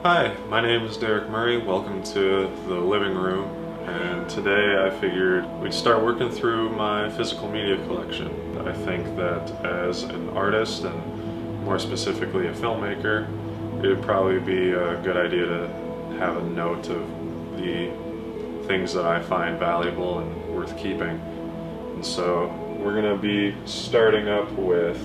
Hi, my name is Derek Murray. Welcome to the living room. And today I figured we'd start working through my physical media collection. I think that as an artist, and more specifically a filmmaker, it would probably be a good idea to have a note of the things that I find valuable and worth keeping. And so we're going to be starting up with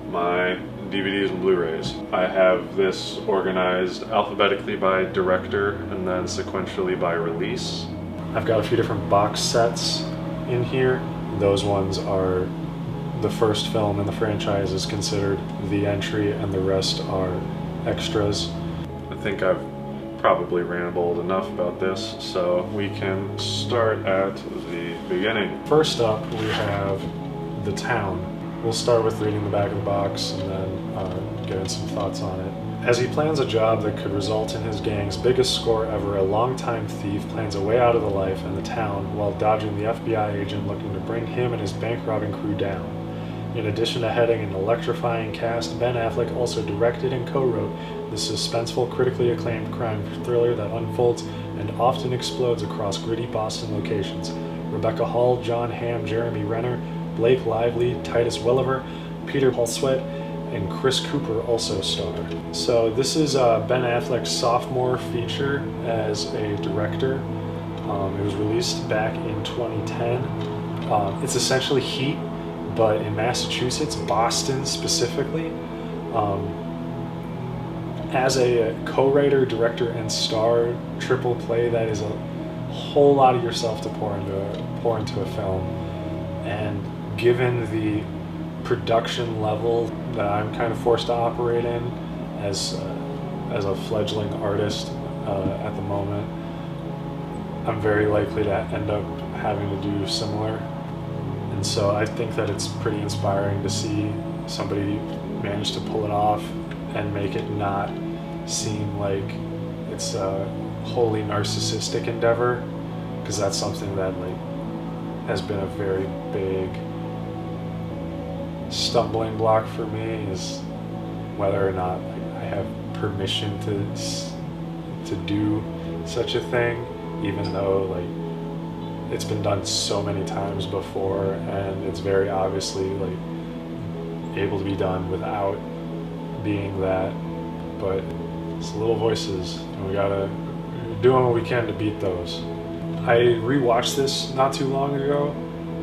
my DVDs and Blu-rays. I have this organized alphabetically by director and then sequentially by release. I've got a few different box sets in here. Those ones are the first film in the franchise is considered the entry and the rest are extras. I think I've probably rambled enough about this, so we can start at the beginning. First up, we have The Town. We'll start with reading the back of the box and then getting some thoughts on it. As he plans a job that could result in his gang's biggest score ever, a longtime thief plans a way out of the life and the town while dodging the FBI agent looking to bring him and his bank-robbing crew down. In addition to heading an electrifying cast, Ben Affleck also directed and co-wrote the suspenseful, critically acclaimed crime thriller that unfolds and often explodes across gritty Boston locations. Rebecca Hall, John Hamm, Jeremy Renner, Blake Lively, Titus Welliver, Peter Paulswet, and Chris Cooper also star. So this is Ben Affleck's sophomore feature as a director. It was released back in 2010. It's essentially Heat, but in Massachusetts, Boston specifically. As a co-writer, director, and star triple play, that is a whole lot of yourself to pour into a film. And given the production level that I'm kind of forced to operate in as a fledgling artist at the moment, I'm very likely to end up having to do similar. And so I think that it's pretty inspiring to see somebody manage to pull it off and make it not seem like it's a wholly narcissistic endeavor, because that's something that has been a very big stumbling block for me, is whether or not I have permission to do such a thing, even though it's been done so many times before and it's very obviously able to be done without being that. But it's little voices and we're doing what we can to beat those. I rewatched this not too long ago,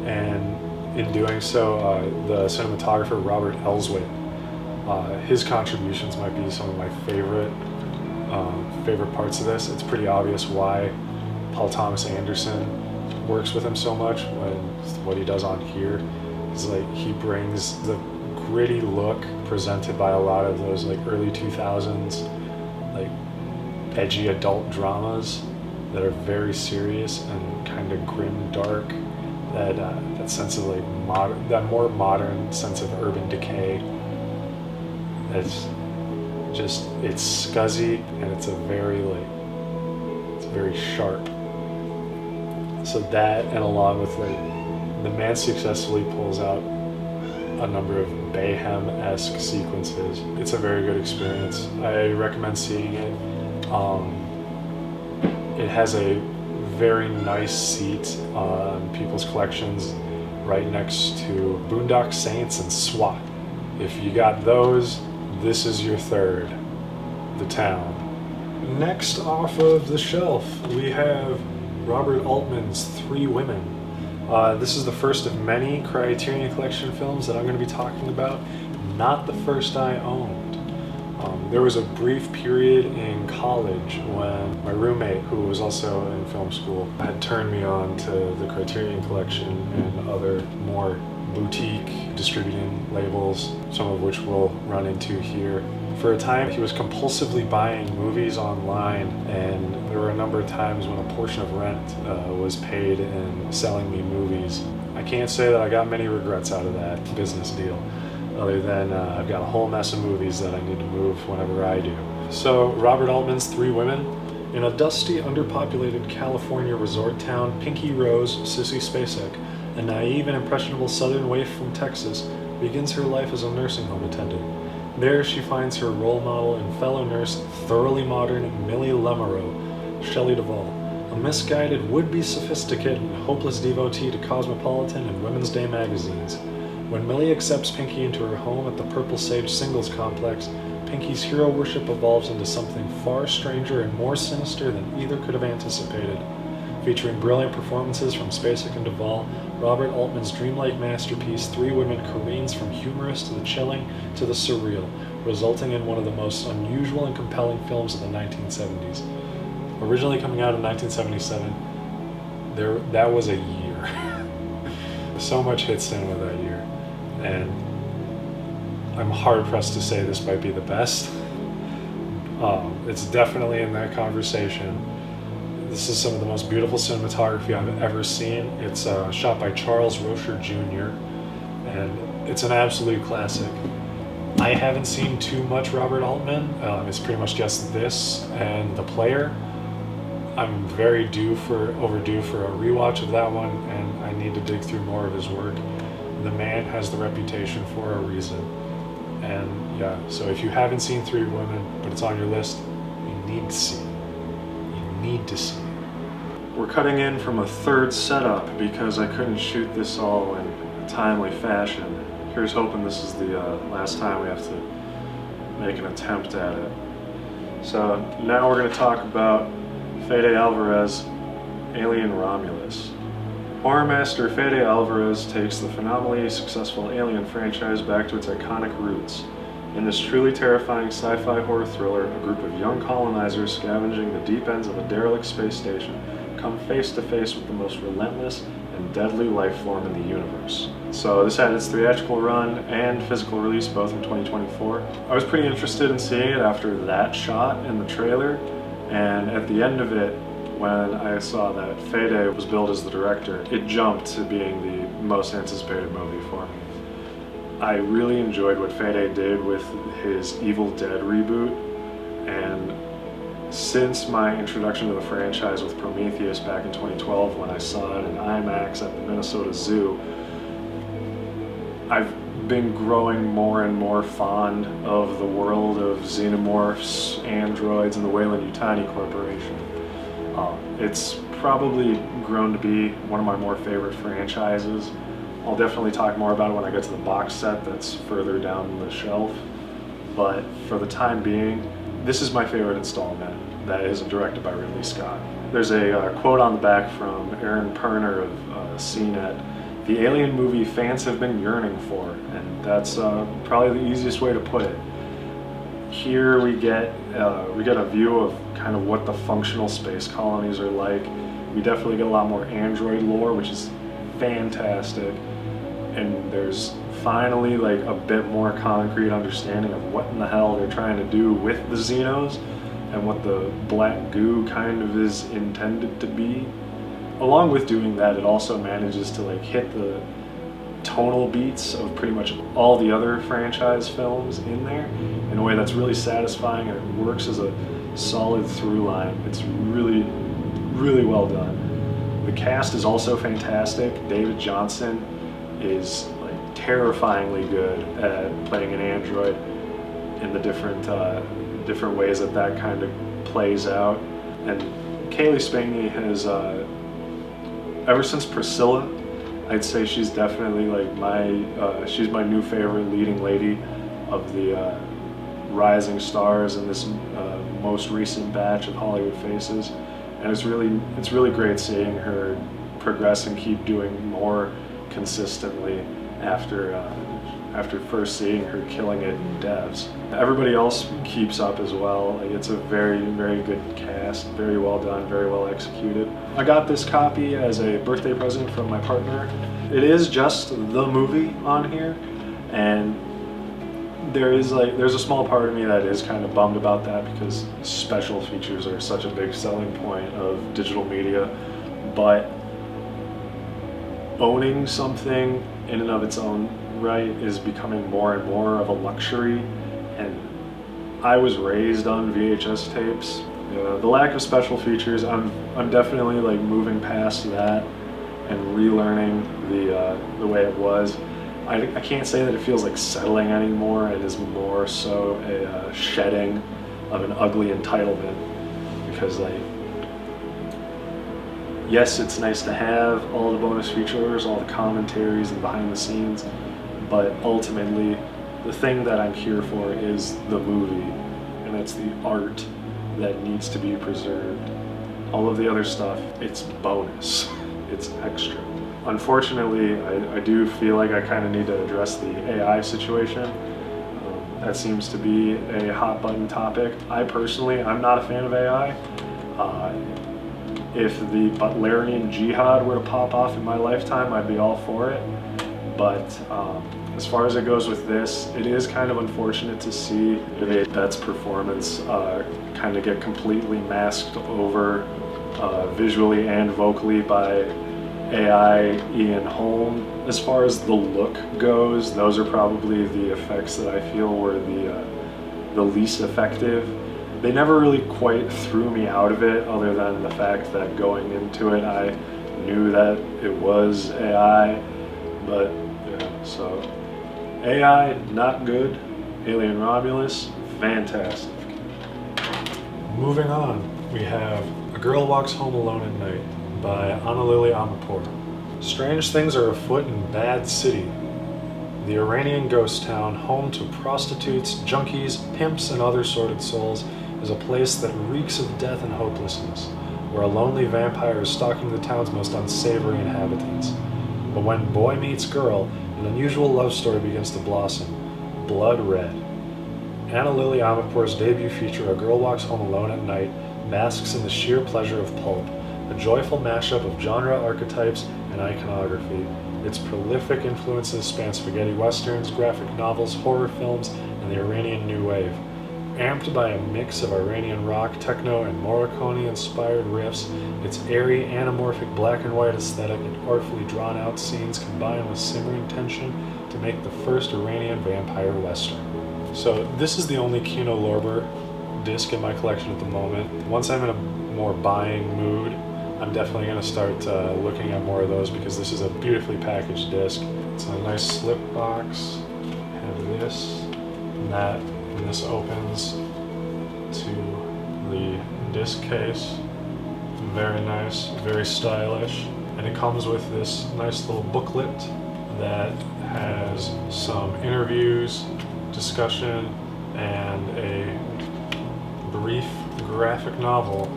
and in doing so, the cinematographer Robert Elswit, his contributions might be some of my favorite parts of this. It's pretty obvious why Paul Thomas Anderson works with him so much when what he does on here is he brings the gritty look presented by a lot of those early 2000s edgy adult dramas that are very serious and kind of grim dark. That sense of that more modern sense of urban decay. It's scuzzy and it's very sharp. So that, and along with the man successfully pulls out a number of Bayhem-esque sequences. It's a very good experience. I recommend seeing it. It has a very nice seat on people's collections right next to Boondock Saints and SWAT. If you got those, this is your third, The Town. Next off of the shelf, we have Robert Altman's Three Women. This is the first of many Criterion Collection films that I'm going to be talking about, not the first I owned. There was a brief period in college when my roommate, who was also in film school, had turned me on to the Criterion Collection and other more boutique distributing labels, some of which we'll run into here. For a time, he was compulsively buying movies online, and there were a number of times when a portion of rent was paid in selling me movies. I can't say that I got many regrets out of that business deal, other than I've got a whole mess of movies that I need to move whenever I do. So Robert Altman's Three Women. In a dusty, underpopulated California resort town, Pinky Rose, Sissy Spacek, a naive and impressionable southern waif from Texas, begins her life as a nursing home attendant. There she finds her role model and fellow nurse, thoroughly modern Millie Lemereau, Shelley Duvall, a misguided, would-be sophisticate and hopeless devotee to Cosmopolitan and Women's Day magazines. When Millie accepts Pinky into her home at the Purple Sage Singles Complex, Pinky's hero worship evolves into something far stranger and more sinister than either could have anticipated. Featuring brilliant performances from Spacek and Duvall, Robert Altman's dreamlike masterpiece Three Women careens from humorous to the chilling to the surreal, resulting in one of the most unusual and compelling films of the 1970s. Originally coming out in 1977, that was a year. So much hits in with that year, and I'm hard-pressed to say this might be the best. It's definitely in that conversation. This is some of the most beautiful cinematography I've ever seen. It's shot by Charles Rocher Jr., and it's an absolute classic. I haven't seen too much Robert Altman. It's pretty much just this and The Player. I'm very overdue for a rewatch of that one, and I need to dig through more of his work. The man has the reputation for a reason. And yeah, so if you haven't seen Three Women, but it's on your list, you need to see it. You need to see it. We're cutting in from a third setup because I couldn't shoot this all in a timely fashion. Here's hoping this is the last time we have to make an attempt at it. So now we're going to talk about Fede Alvarez, Alien Romulus. Horror master Fede Alvarez takes the phenomenally successful Alien franchise back to its iconic roots. In this truly terrifying sci-fi horror thriller, a group of young colonizers scavenging the deep ends of a derelict space station come face to face with the most relentless and deadly life form in the universe. So this had its theatrical run and physical release both in 2024. I was pretty interested in seeing it after that shot in the trailer, and at the end of it, when I saw that Fede was billed as the director, it jumped to being the most anticipated movie for me. I really enjoyed what Fede did with his Evil Dead reboot, and since my introduction to the franchise with Prometheus back in 2012 when I saw it in IMAX at the Minnesota Zoo, I've been growing more and more fond of the world of xenomorphs, androids, and the Weyland-Yutani Corporation. It's probably grown to be one of my more favorite franchises. I'll definitely talk more about it when I get to the box set that's further down the shelf. But for the time being, this is my favorite installment that isn't directed by Ridley Scott. There's a quote on the back from Aaron Perner of CNET. The Alien movie fans have been yearning for, and that's probably the easiest way to put it. Here we get a view of kind of what the functional space colonies are like. We definitely get a lot more android lore, which is fantastic, and there's finally like a bit more concrete understanding of what in the hell they're trying to do with the Xenos and what the black goo kind of is intended to be. Along with doing that, it also manages to like hit the tonal beats of pretty much all the other franchise films in there in a way that's really satisfying, and it works as a solid through line. It's really, really well done. The cast is also fantastic. David Johnson is like terrifyingly good at playing an android in the different ways that kind of plays out. And Kaylee Spaney has ever since Priscilla, I'd say she's definitely like she's my new favorite leading lady of the rising stars in this most recent batch of Hollywood Faces, and it's really great seeing her progress and keep doing more consistently after first seeing her killing it in Devs. Everybody else keeps up as well. Like, it's a very, very good cast, very well done, very well executed. I got this copy as a birthday present from my partner. It is just the movie on here, and there's a small part of me that is kind of bummed about that because special features are such a big selling point of digital media, but owning something in and of its own right is becoming more and more of a luxury, and I was raised on VHS tapes. The lack of special features, I'm definitely like moving past that and relearning the way it was, I can't say that it feels like settling anymore. It is more so a shedding of an ugly entitlement, because like, yes, it's nice to have all the bonus features, all the commentaries and behind the scenes, but ultimately the thing that I'm here for is the movie, and it's the art that needs to be preserved. All of the other stuff, it's bonus, it's extra. Unfortunately, I do feel like I kind of need to address the AI situation. That seems to be a hot button topic. I'm not a fan of AI. If the Butlerian Jihad were to pop off in my lifetime, I'd be all for it. But as far as it goes with this, it is kind of unfortunate to see Bet's performance kind of get completely masked over visually and vocally by AI Ian Holm. As far as the look goes, those are probably the effects that I feel were the least effective. They never really quite threw me out of it, other than the fact that going into it I knew that it was AI. But yeah, so AI, not good. Alien Romulus, fantastic. Moving on, we have A Girl Walks Home Alone at Night by Annalili Amirpour. Strange things are afoot in Bad City, the Iranian ghost town home to prostitutes, junkies, pimps, and other sordid souls, is a place that reeks of death and hopelessness, where a lonely vampire is stalking the town's most unsavory inhabitants. But when boy meets girl, an unusual love story begins to blossom. Blood Red. Annalili Amirpour's debut feature, A Girl Walks Home Alone at Night, basks in the sheer pleasure of pulp, a joyful mashup of genre archetypes and iconography. Its prolific influences span spaghetti westerns, graphic novels, horror films, and the Iranian New Wave. Amped by a mix of Iranian rock, techno, and Morricone-inspired riffs, its airy, anamorphic black and white aesthetic and artfully drawn-out scenes combine with simmering tension to make the first Iranian vampire western. So this is the only Kino Lorber disc in my collection at the moment. Once I'm in a more buying mood, I'm definitely going to start looking at more of those, because this is a beautifully packaged disc. It's a nice slip box. Have this and that. And this opens to the disc case. Very nice, very stylish. And it comes with this nice little booklet that has some interviews, discussion, and a brief graphic novel.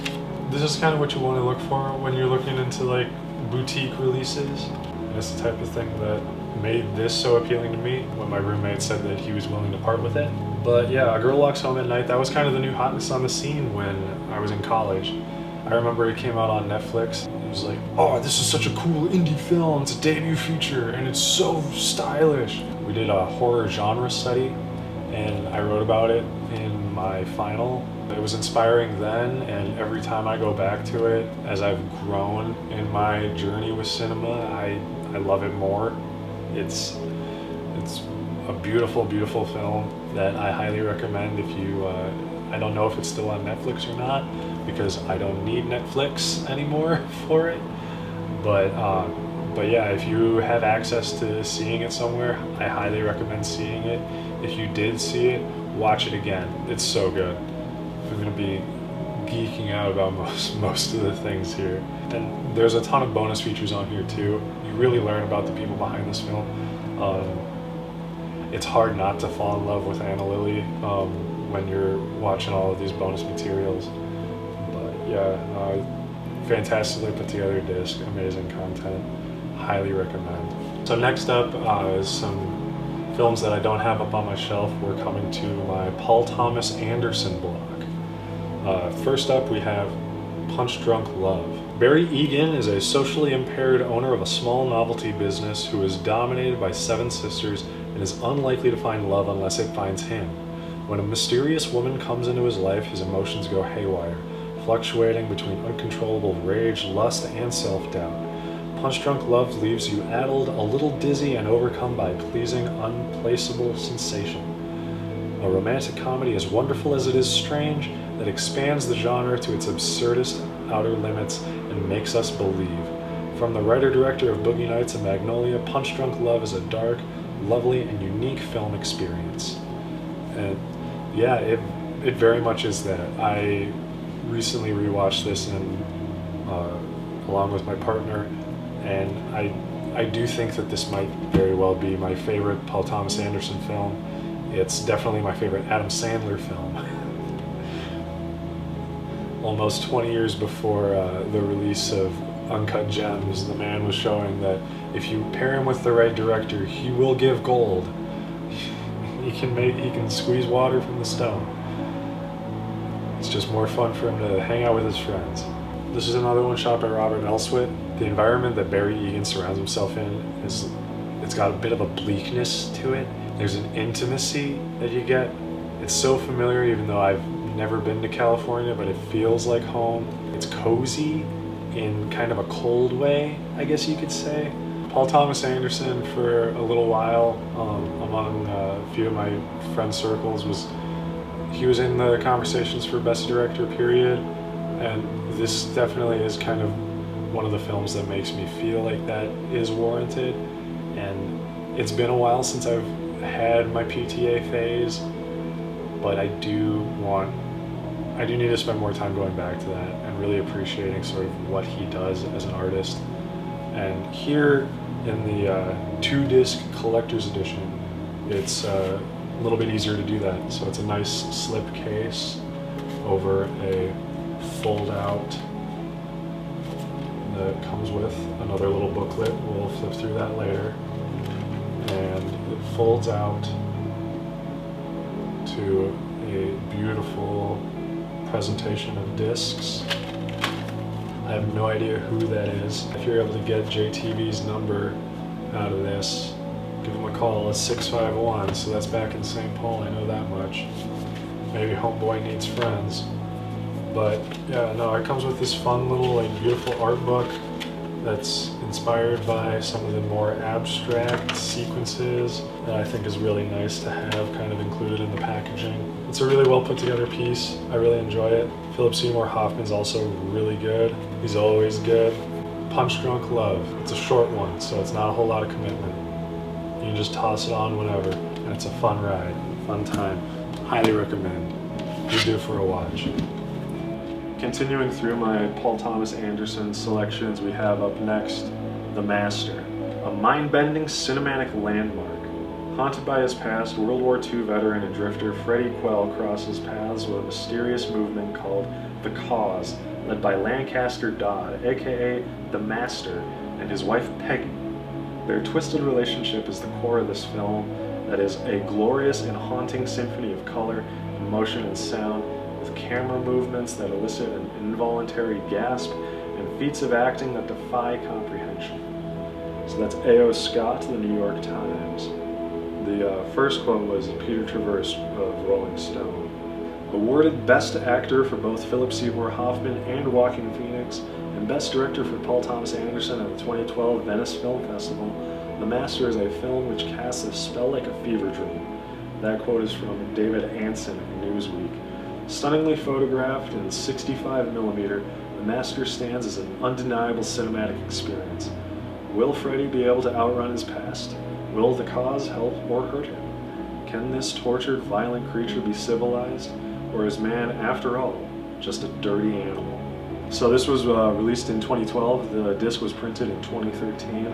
This is kind of what you want to look for when you're looking into like boutique releases. And it's the type of thing that made this so appealing to me when my roommate said that he was willing to part with it. But yeah, A Girl Walks Home at Night, that was kind of the new hotness on the scene when I was in college. I remember it came out on Netflix. It was like, oh, this is such a cool indie film. It's a debut feature and it's so stylish. We did a horror genre study and I wrote about it in my final. It was inspiring then, and every time I go back to it, as I've grown in my journey with cinema, I love it more. It's a beautiful, beautiful film that I highly recommend if you, I don't know if it's still on Netflix or not, because I don't need Netflix anymore for it, but yeah, if you have access to seeing it somewhere, I highly recommend seeing it. If you did see it, watch it again. It's so good. I'm going to be geeking out about most of the things here. And there's a ton of bonus features on here too. You really learn about the people behind this film. It's hard not to fall in love with Annalili when you're watching all of these bonus materials. But yeah, fantastically put together disc, amazing content, highly recommend. So next up is some films that I don't have up on my shelf. We're coming to my Paul Thomas Anderson block. First up, we have Punch Drunk Love. Barry Egan is a socially impaired owner of a small novelty business who is dominated by 7 sisters and is unlikely to find love unless it finds him. When a mysterious woman comes into his life, his emotions go haywire, fluctuating between uncontrollable rage, lust, and self-doubt. Punch Drunk Love leaves you addled, a little dizzy, and overcome by pleasing, unplaceable sensation. A romantic comedy as wonderful as it is strange, that expands the genre to its absurdest outer limits and makes us believe. From the writer-director of Boogie Nights and Magnolia, Punch Drunk Love is a dark, lovely and unique film experience. And yeah, it very much is that. I recently rewatched this along with my partner, and I do think that this might very well be my favorite Paul Thomas Anderson film. It's definitely my favorite Adam Sandler film. Almost 20 years before the release of Uncut Gems, the man was showing that if you pair him with the right director, he will give gold. He can squeeze water from the stone. It's just more fun for him to hang out with his friends. This is another one shot by Robert Elswit. The environment that Barry Egan surrounds himself in it's got a bit of a bleakness to it. There's an intimacy that you get. It's so familiar, even though I've never been to California, but it feels like home. It's cozy in kind of a cold way, I guess you could say. Paul Thomas Anderson, for a little while, among a few of my friend circles, was in the conversations for Best Director, period. And this definitely is kind of one of the films that makes me feel like that is warranted. And it's been a while since I've had my PTA phase, but I do need to spend more time going back to that and really appreciating sort of what he does as an artist. And here in the 2-disc collector's edition, it's a little bit easier to do that. So it's a nice slip case over a fold out that comes with another little booklet. We'll flip through that later. And it folds out to a beautiful presentation of discs. I have no idea who that is. If you're able to get JTV's number out of this, give him a call. It's 651, so that's back in St. Paul, I know that much. Maybe Homeboy needs friends. But yeah, no, it comes with this fun little, like, beautiful art book that's inspired by some of the more abstract sequences that I think is really nice to have kind of included in the packaging. It's a really well put together piece. I really enjoy it. Philip Seymour Hoffman's also really good. He's always good. Punch Drunk Love. It's a short one, so it's not a whole lot of commitment. You can just toss it on whenever, and it's a fun ride, fun time. Highly recommend. Be due for a watch. Continuing through my Paul Thomas Anderson selections, we have up next The Master, a mind-bending cinematic landmark. Haunted by his past, World War II veteran and drifter Freddie Quell crosses paths with a mysterious movement called The Cause, led by Lancaster Dodd, aka The Master, and his wife Peggy. Their twisted relationship is the core of this film that is a glorious and haunting symphony of color, emotion, and sound, with camera movements that elicit an involuntary gasp and feats of acting that defy comprehension. So that's A.O. Scott, The New York Times. The first quote was Peter Traverse of Rolling Stone. Awarded Best Actor for both Philip Seymour Hoffman and Joaquin Phoenix, and Best Director for Paul Thomas Anderson at the 2012 Venice Film Festival, The Master is a film which casts a spell like a fever dream. That quote is from David Anson of Newsweek. Stunningly photographed in 65mm, The Master stands as an undeniable cinematic experience. Will Freddie be able to outrun his past? Will the cause help or hurt him? Can this tortured, violent creature be civilized? Or is man, after all, just a dirty animal? So this was released in 2012. The disc was printed in 2013.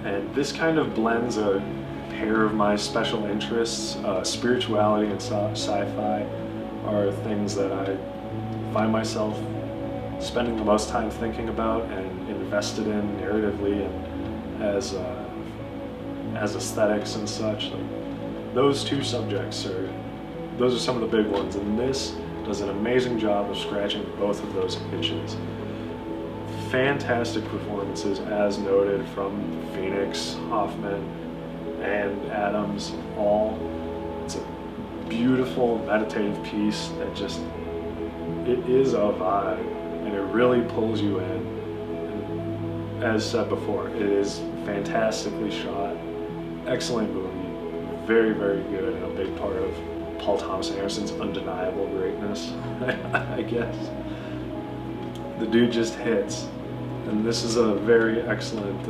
And this kind of blends a pair of my special interests. Spirituality and sci-fi are things that I find myself spending the most time thinking about and invested in narratively and as aesthetics and such. Like, those two subjects those are some of the big ones, and this does an amazing job of scratching both of those itches. Fantastic performances, as noted, from Phoenix, Hoffman, and Adams. It's a beautiful meditative piece that it is a vibe, and it really pulls you in. And as said before, it is fantastically shot, excellent movie, very, very good, and a big part of Paul Thomas Anderson's undeniable greatness, I guess. The dude just hits, and this is a very excellent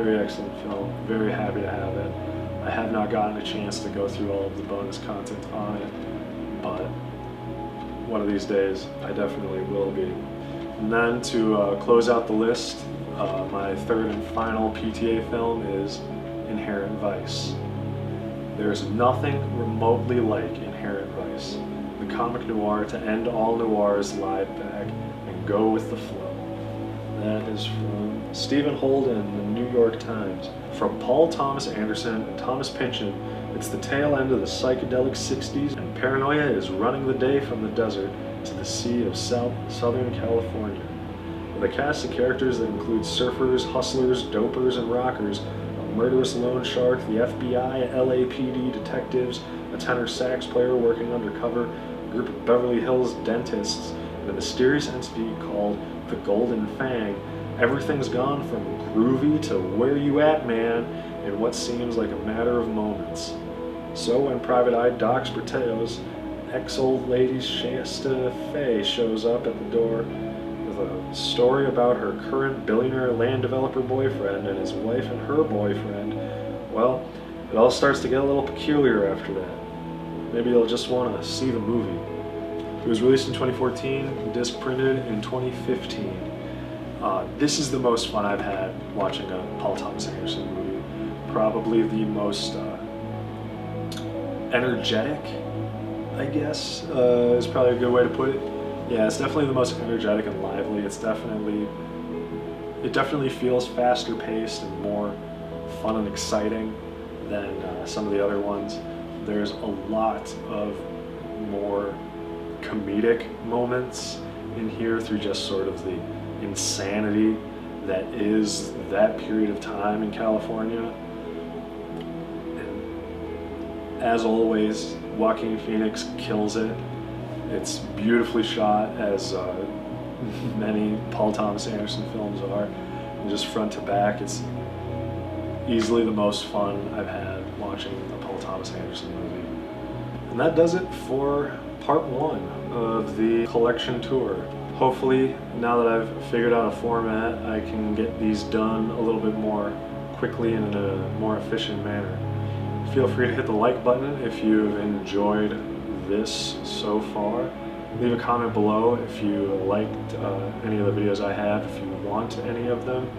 very excellent film. Very happy to have it. I have not gotten a chance to go through all of the bonus content on it, but one of these days I definitely will be. And then to close out the list, my third and final PTA film is Inherent Vice. There's nothing remotely like Inherent Vice, the comic noir to end all noirs live back and go with the flow. That is from Stephen Holden, the New York Times. From Paul Thomas Anderson and Thomas Pynchon, it's the tail end of the psychedelic 60s, and paranoia is running the day from the desert to the sea of Southern California. With a cast of characters that include surfers, hustlers, dopers, and rockers, a murderous loan shark, the FBI, LAPD detectives, a tenor sax player working undercover, a group of Beverly Hills dentists, and a mysterious entity called the Golden Fang, everything's gone from groovy to where you at, man, in what seems like a matter of moments. So when Private Eye Docs Berteos, ex-old lady Shasta Fay shows up at the door with a story about her current billionaire land developer boyfriend and his wife and her boyfriend, well, it all starts to get a little peculiar after that. Maybe you'll just want to see the movie. It was released in 2014, disc printed in 2015. This is the most fun I've had watching a Paul Thomas Anderson movie. Probably the most energetic, I guess, is probably a good way to put it. Yeah, it's definitely the most energetic and lively. It definitely feels faster paced and more fun and exciting than some of the other ones. There's a lot of more comedic moments in here through just sort of the insanity that is that period of time in California. And as always, Joaquin Phoenix kills it. It's beautifully shot, as many Paul Thomas Anderson films are, and just front to back. It's easily the most fun I've had watching a Paul Thomas Anderson movie. And that does it for part one of the collection tour. Hopefully, now that I've figured out a format, I can get these done a little bit more quickly and in a more efficient manner. Feel free to hit the like button if you've enjoyed this so far. Leave a comment below if you liked any of the videos I have, if you want any of them.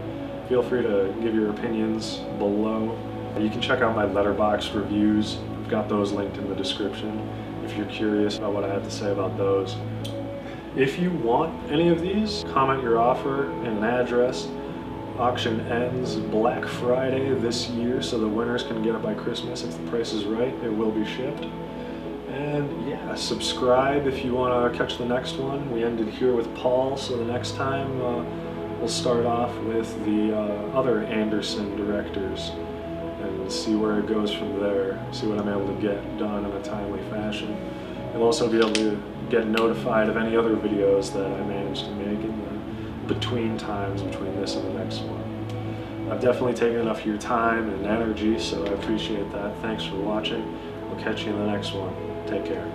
Feel free to give your opinions below. You can check out my Letterboxd reviews. I've got those linked in the description if you're curious about what I have to say about those. If you want any of these, comment your offer and an address. Auction ends Black Friday this year, so the winners can get it by Christmas. If the price is right, it will be shipped. And yeah, subscribe if you want to catch the next one. We ended here with Paul, so the next time we'll start off with the other Anderson directors and see where it goes from there, see what I'm able to get done in a timely fashion. You'll also be able to get notified of any other videos that I managed to make in the between times between this and the next one. I've definitely taken enough of your time and energy, so I appreciate that. Thanks for watching. I'll catch you in the next one. Take care.